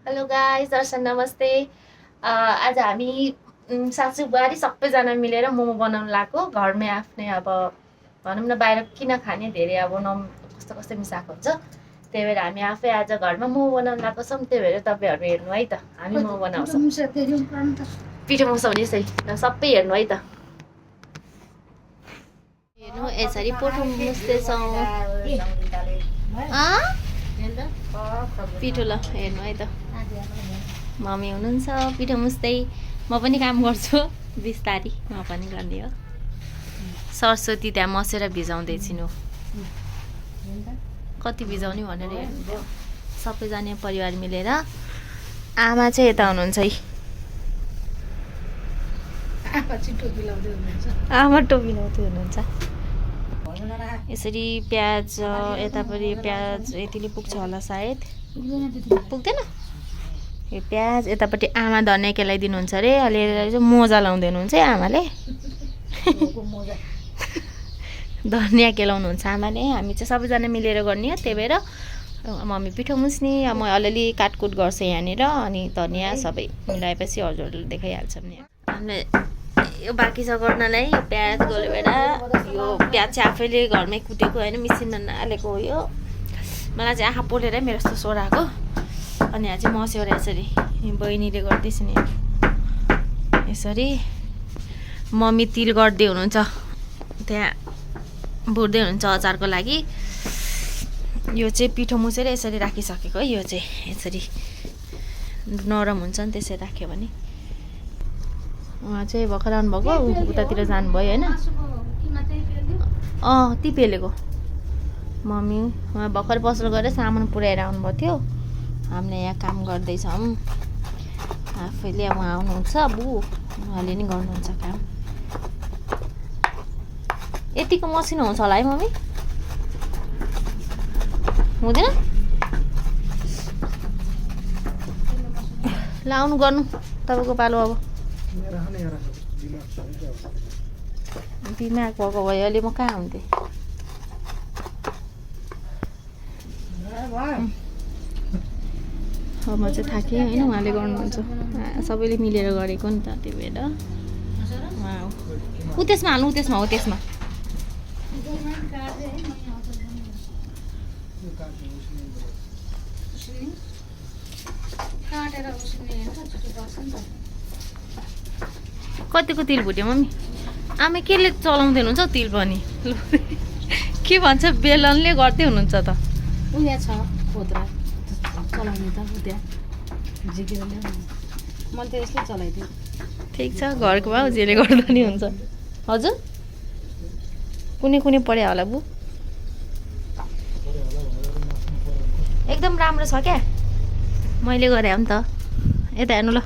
Hello guys, दर्शन नमस्ते। आज हामी सासू बुहारी सबैजना मिलेर मोमो बनाउनु लागेको घरमै आफ्नै। अब भनौँ न, बाहिर किन खाने, धेरै अब कस्तो कस्तो मिसाएको हुन्छ। त्यही भएर हामी आफै आज घरमा मोमो बनाउनु लागेको छौँ। त्यही भएर तपाईँहरू हेर्नु है त, हामी मोमो बनाउँछौँ। पिठो मुसाउने यसै ल, सबै हेर्नु है त। हेर्नु, यसरी पोठो मुस्दैछौँ। पिठो ल हेर्नु है त। मम्मी हुनुहुन्छ पिठो मुस्दै, म पनि काम गर्छु बिस्तारी, म पनि गर्ने हो। सरस्वती त्यहाँ मसेर भिजाउँदैछिन् हो। कति भिजाउने भनेर हेर्नुभयो सबैजना परिवार मिलेर। आमा चाहिँ यता हुनुहुन्छ है, आमा टोपी लाउँदै हुनुहुन्छ। यसरी प्याज यतापट्टि प्याज यतिले पुग्छ होला सायद, पुग्दैन यो प्याज। यतापट्टि आमा धनियाँ केलाइदिनुहुन्छ अरे, अलिअलि चाहिँ मोजा लाउँदै हुनुहुन्छ है आमाले। धनियाँ केलाउनुहुन्छ आमाले, हामी चाहिँ सबैजना मिलेर गर्ने हो। त्यही भएर मम्मी पिठो मुस्ने, म अलिअलि काटकुट गर्छु यहाँनिर, अनि धनियाँ सबै मिलाएपछि हजुरहरूले देखाइहाल्छौँ नि। हामीले यो बाँकी छ गर्नलाई। यो प्याज गोलभेडा, यो प्याज चाहिँ आफैले घरमै कुटेको होइन, मिसिनमा नहालेको हो यो। मलाई चाहिँ आँखा पोलेर मेरो जस्तो सोराको, अनि यहाँ चाहिँ मस्यो यसरी बहिनीले गर्दैछ नि यसरी। मम्मी तिल गर्दै हुनुहुन्छ त्यहाँ, भुट्दै हुनुहुन्छ अचारको लागि। यो चाहिँ पिठो मुसेर यसरी राखिसकेको है। यो चाहिँ यसरी नरम हुन्छ नि त्यसरी राख्यो भने। उहाँ चाहिँ भर्खर आउनुभएको, उतातिर जानुभयो होइन। ती पेलेको मम्मी उहाँ भर्खर पसल गरेर सामान पुऱ्याएर आउनुभएको थियो। हामीले यहाँ काम गर्दैछौँ आफैले। उहाँ आउनुहुन्छ बु, उहाँले नि गर्नुहुन्छ काम। यतिको मसिनो हुन्छ होला है मम्मी, हुँदैन? लाउनु गर्नु तपाईँको पालो। अब दिमाग भएको भयो अहिले, म कहाँ हुन्थेँ। अब म चाहिँ थाकेँ होइन, उहाँले गर्नुहुन्छ, सबैले मिलेर गरेको नि त। त्यही भएर ऊ त्यसमा हाल्नु, त्यसमा हो त्यसमा। कतिको तिल भुट्यो मम्मी? आमा केले चलाउँदै हुनुहुन्छ हौ तिल पनि? के भन्छ, बेलनले गर्दै हुनुहुन्छ त। उया छ खोद्रा चलाउने त, उता झिकेर ल्याउ। मैले त यसले चलाइदिएँ। ठिक छ, घरको भाउ जेले गर्दा नि हुन्छ। हजुर कुनै कुनै पढ्यो होला बु? एकदम राम्रो छ क्या, मैले गरेँ हो नि त। यता हेर्नु ल।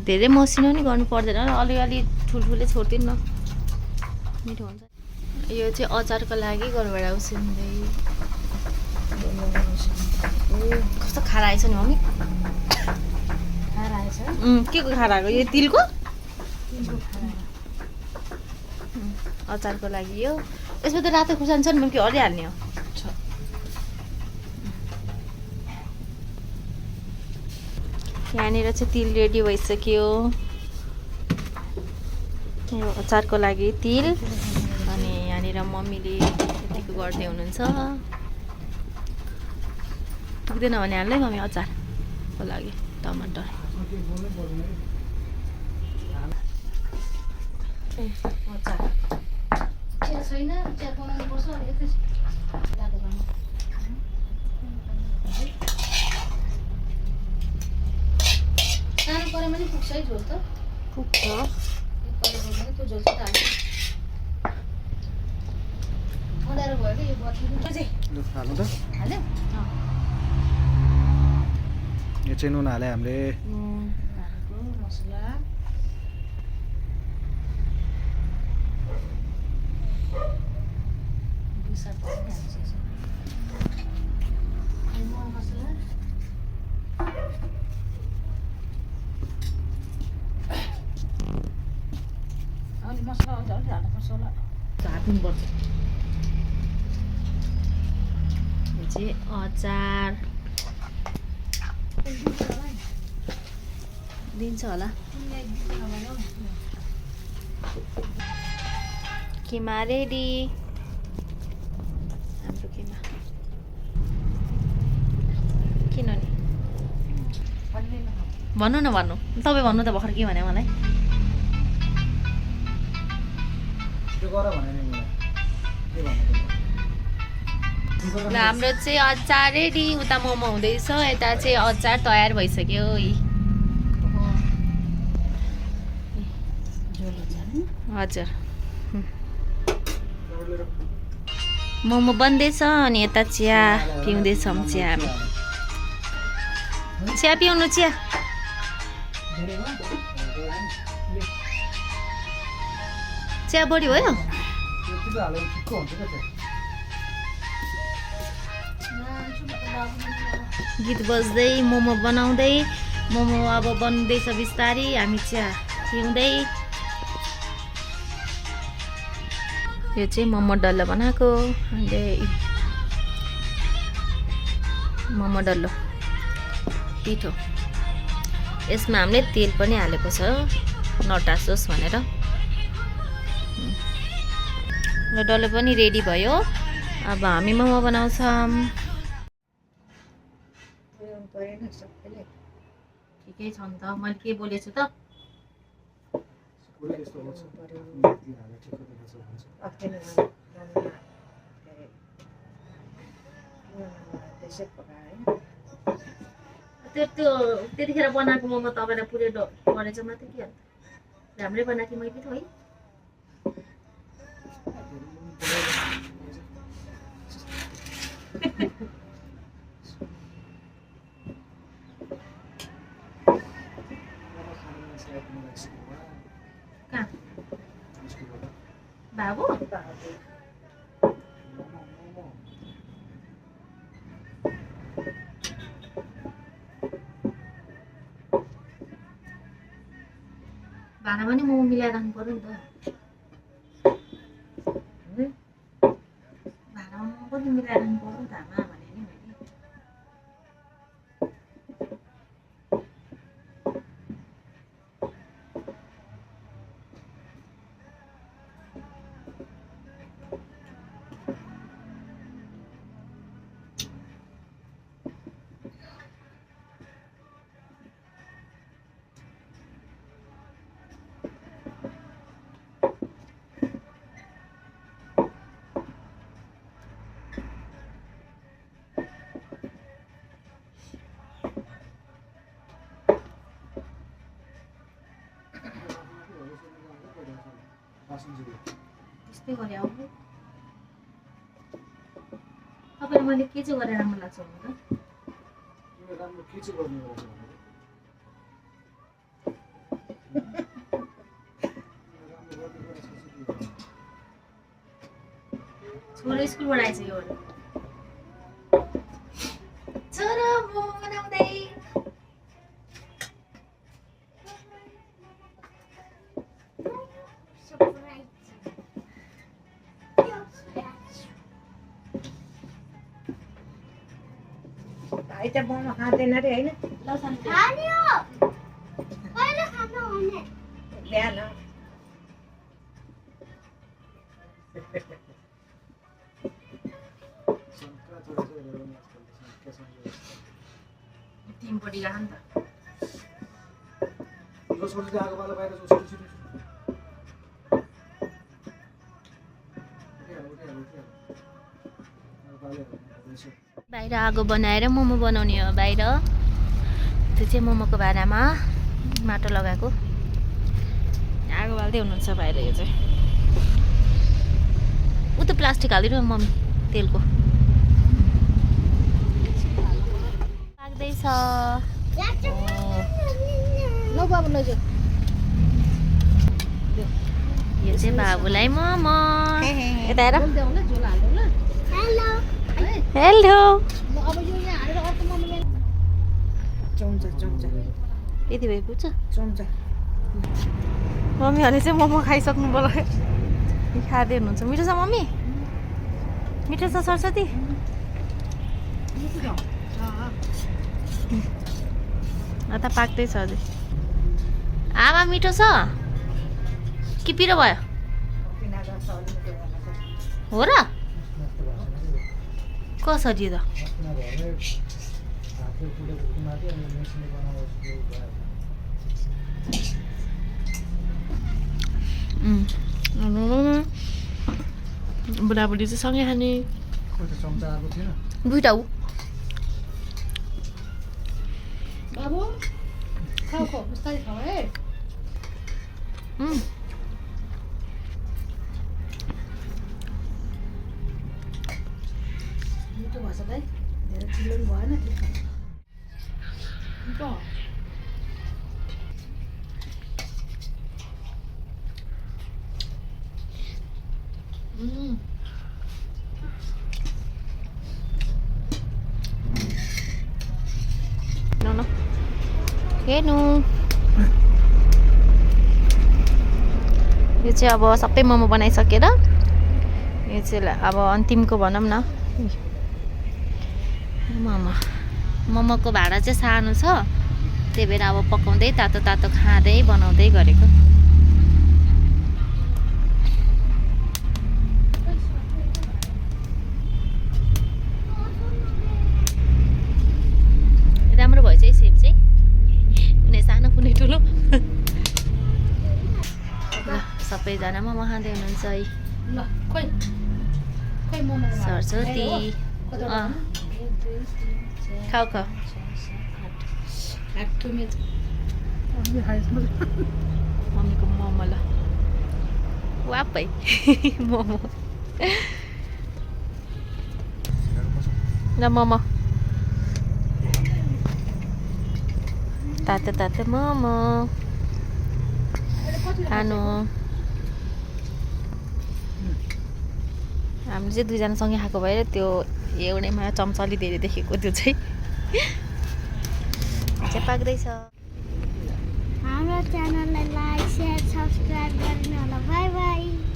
धेरै मसिनो नि गर्नु पर्दैन, अलिअलि ठुल्ठुलै छोडिदिनु न, मिठो हुन्छ। यो चाहिँ अचारको लागि घरबाट उसिन्दै। कस्तो खारा आएछ नि मम्मी? खाएर आएछ के को खारा आएको? यो तिलको खाएर। अचारको लागि यो। यसमा त रातो खुर्सानी छ नि, के अलि हाल्ने हो? यहाँनिर चाहिँ तिल रेडी भइसक्यो। यो अचारको लागि तिल, अनि यहाँनिर मम्मीले यतिको गर्दै हुनुहुन्छ। पुग्दैन भने हाल्दै मम्मी अचारको लागि टमाटर। छैन चिया बनाउनु पर्छ। सानो परेमा नि पुग्छ है झोल त? पुग्छ। त्यो झोल चाहिँ हाल्छ। अँध्यारो भयो कि यो बत्ती हाल्नु त। हाल्यो। यो चाहिँ नुन हाले हामीले। मसला मसला अलिक हाल्नुपर्छ होला, झाप्नुपर्छ। चाहिँ अचार दिन्छ होला किमा रेडी हाम्रो किमा किन नि भन्नु न भन्नु तपाईँ भन्नु त भर्खर के भने मलाई त्यो गर भने नि मलाई के भन्नु ल हाम्रो चाहिँ अचार रेडी उता मोमो हुँदैछ यता चाहिँ अचार तयार भइसक्यो हजुर मोमो बन्दैछ अनि यता चिया पिउँदैछौँ चिया हामी चिया पिउनु चिया चिया बढी भयो गीत बज्दै मोमो बनाउँदै मोमो अब बन्दैछ बिस्तारी हामी चिया पिउँदै यो चाहिँ मोमो डल्लो बनाएको हामीले मोमो डल्लो पिठो यसमा हामीले तेल पनि हालेको छ नटासोस् भनेर र डल्लो पनि रेडी भयो अब हामी मोमो बनाउँछौँ ठिकै छ नि त मैले के बोलेछु त त्यतिखेर बनाएको मोमो तपाईँलाई पुरै गरेछ मात्रै के राम्रै बनाएको मैले त है बाबु भाँडा पनि मोमो मिलाएर राख्नु पर्यो नि त भाँडामा मोमो पनि मिलाएर राख्नु पर्यो नि त आमा भने नि मैले त्यस्तै गरे आउनु तपाईँले मैले के चाहिँ गरेर राम्रो लाग्छ भन्नु त छोरो स्कुलबाट आइसक्यो छोरो मोमो बनाउँदै त मोमो खाँदैन रे होइन बिहान तिनपट्टि राख नि त बाहिर आगो बनाएर मोमो बनाउने हो बाहिर त्यो चाहिँ मोमोको भाँडामा माटो लगाएको आगो बाल्दै हुनुहुन्छ बाहिर यो चाहिँ ऊ त प्लास्टिक हालिदिनु मम्मी तेलको लाग्दैछ यो चाहिँ बाबुलाई मोमो यता हेर हेलो यति भए पुग्छ मम्मीहरूले चाहिँ मोमो खाइसक्नु पर्यो खाँदै हुनुहुन्छ मिठो छ मम्मी मिठो छ सरस्वती त पाक्दैछ अझै आमा मिठो छ कि पिरो भयो हो र कसरी त बुढाबुढी चाहिँ सँगै खाने दुइटा ऊ बाबु खाऊ खाऊ बिस्तारै खाऊ है मिठो भएछ त है धेरै चिल्लो पनि भएन मिठो न हेर्नु यो चाहिँ अब सबै मोमो बनाइसकेर यो चाहिँ अब अन्तिमको भनौँ न मोमोको भाँडा चाहिँ सानो छ त्यही भएर अब पकाउँदै तातो तातो खाँदै बनाउँदै गरेको राम्रो भएछ है सेप चाहिँ कुनै सानो कुनै ठुलो ल सबैजना मोमो खाँदै हुनुहुन्छ है ल खोइ खोइ मोमो सरस्वती खाऊ खाऊ मम्मीको मोमो ल वापै मोमो ल मोमो तातो तातो मोमो खानु हामीले चाहिँ दुईजना सँगै खाएको भएर त्यो एउटैमा चम्चाली धेरै देखेको त्यो चाहिँ पाक्दैछ हाम्रो च्यानललाई लाइक शेयर सब्सक्राइब गर्नु होला बाई बाई